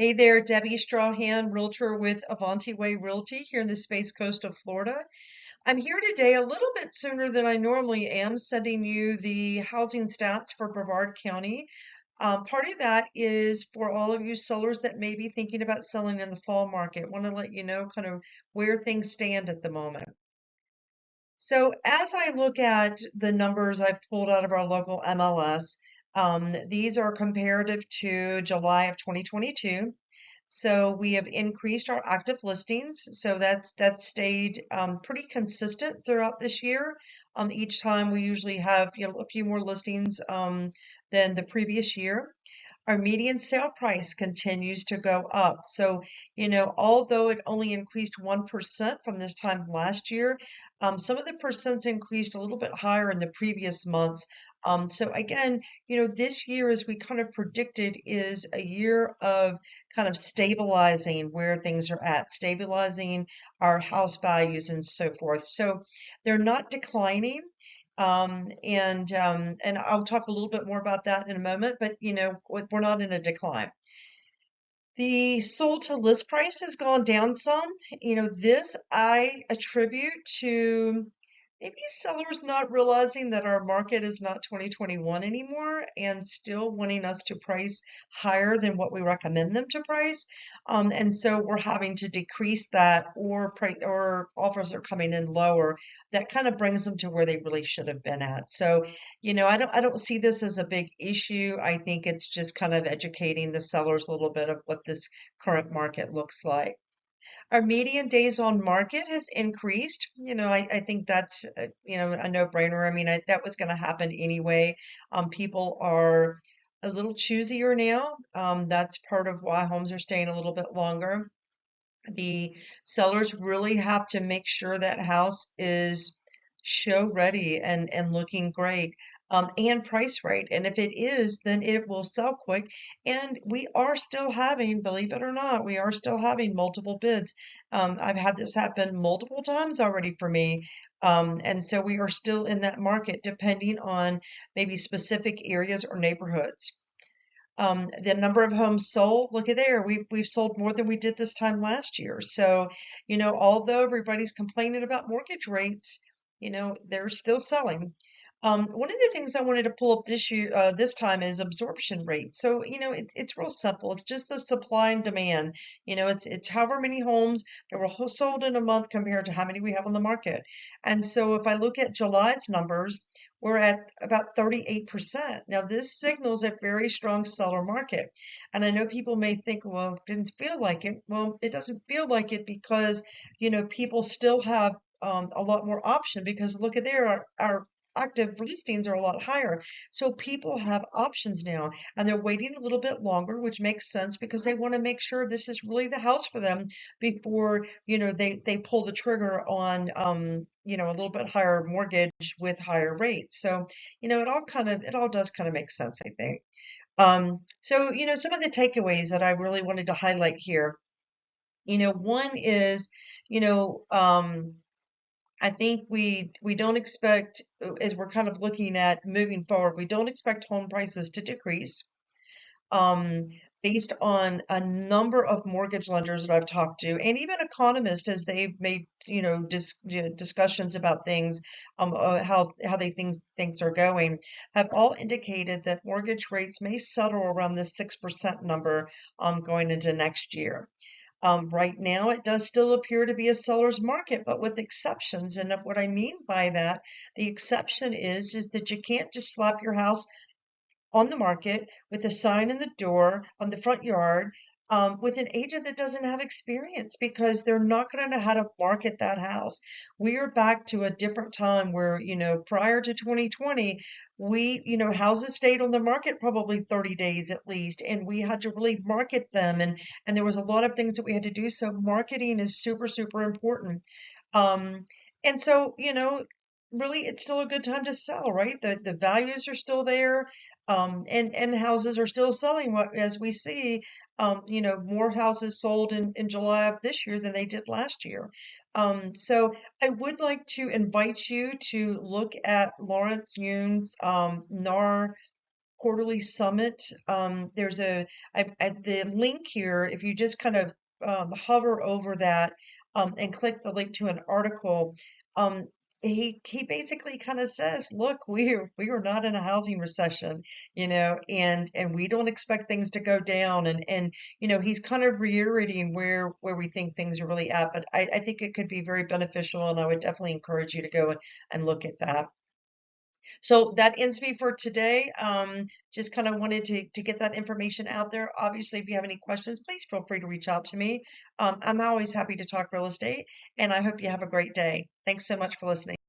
Hey there, Debbie Strawhan, Realtor with Avanti Way Realty here in the Space Coast of Florida. I'm here today a little bit sooner than I normally am, sending you the housing stats for Brevard County. Part of that is for all of you sellers that may be thinking about selling in the fall market. Want to let you know kind of where things stand at the moment. So as I look at the numbers I've pulled out of our local MLS, these are comparative to July of 2022. So we have increased our active listings. So that's stayed pretty consistent throughout this year. Each time we usually have a few more listings than the previous year. Our median sale price continues to go up. So, although it only increased 1% from this time last year, some of the percents increased a little bit higher in the previous months. So again, this year, as we kind of predicted, is a year of kind of stabilizing where things are at, stabilizing our house values and so forth. So they're not declining. And I'll talk a little bit more about that in a moment, but we're not in a decline. The sold to list price has gone down some. This I attribute to maybe sellers not realizing that our market is not 2021 anymore and still wanting us to price higher than what we recommend them to price. And so we're having to decrease that, or offers are coming in lower. That kind of brings them to where they really should have been at. So I don't see this as a big issue. I think it's just kind of educating the sellers a little bit of what this current market looks like. Our median days on market has increased. I think that's a no-brainer. I mean, that was going to happen anyway. People are a little choosier now. That's part of why homes are staying a little bit longer. The sellers really have to make sure that house is show ready and looking great, and price right. And if it is, then it will sell quick. And we are still having, believe it or not, we are still having multiple bids. I've had this happen multiple times already for me. And so we are still in that market depending on maybe specific areas or neighborhoods. The number of homes sold, look at there. We've sold more than we did this time last year. So, although everybody's complaining about mortgage rates, they're still selling. One of the things I wanted to pull up this time is absorption rate. So, it's real simple. It's just the supply and demand. It's however many homes that were sold in a month compared to how many we have on the market. And so if I look at July's numbers, we're at about 38%. Now, this signals a very strong seller market. And I know people may think, well, it didn't feel like it. Well, it doesn't feel like it because, people still have a lot more option, because look at there, our active listings are a lot higher. So people have options now, and they're waiting a little bit longer, which makes sense because they want to make sure this is really the house for them before, they pull the trigger on, a little bit higher mortgage with higher rates. So, it all does kind of make sense, I think. So, some of the takeaways that I really wanted to highlight here, one is, you know, um, I think we don't expect, as we're kind of looking at moving forward, we don't expect home prices to decrease. Um, Based on a number of mortgage lenders that I've talked to, and even economists, as they've made discussions about things, how they think things are going, have all indicated that mortgage rates may settle around the 6% number going into next year. Right now, it does still appear to be a seller's market, but with exceptions. And what I mean by that, the exception is that you can't just slap your house on the market with a sign in the door on the front yard, with an agent that doesn't have experience, because they're not going to know how to market that house. We are back to a different time where, prior to 2020, houses stayed on the market probably 30 days at least, and we had to really market them. And there was a lot of things that we had to do. So marketing is super, super important. Um, and so, really it's still a good time to sell, right? The values are still there, and houses are still selling. As we see, more houses sold in July of this year than they did last year. So I would like to invite you to look at Lawrence Yune's NAR quarterly summit. There's the link here. If you just kind of hover over that and click the link to an article, um, he basically kind of says, look, we are not in a housing recession, and we don't expect things to go down, and he's kind of reiterating where we think things are really at. But I think it could be very beneficial, and I would definitely encourage you to go and look at that. So that ends me for today. Just kind of wanted to get that information out there. Obviously, if you have any questions, please feel free to reach out to me. I'm always happy to talk real estate, and I hope you have a great day. Thanks so much for listening.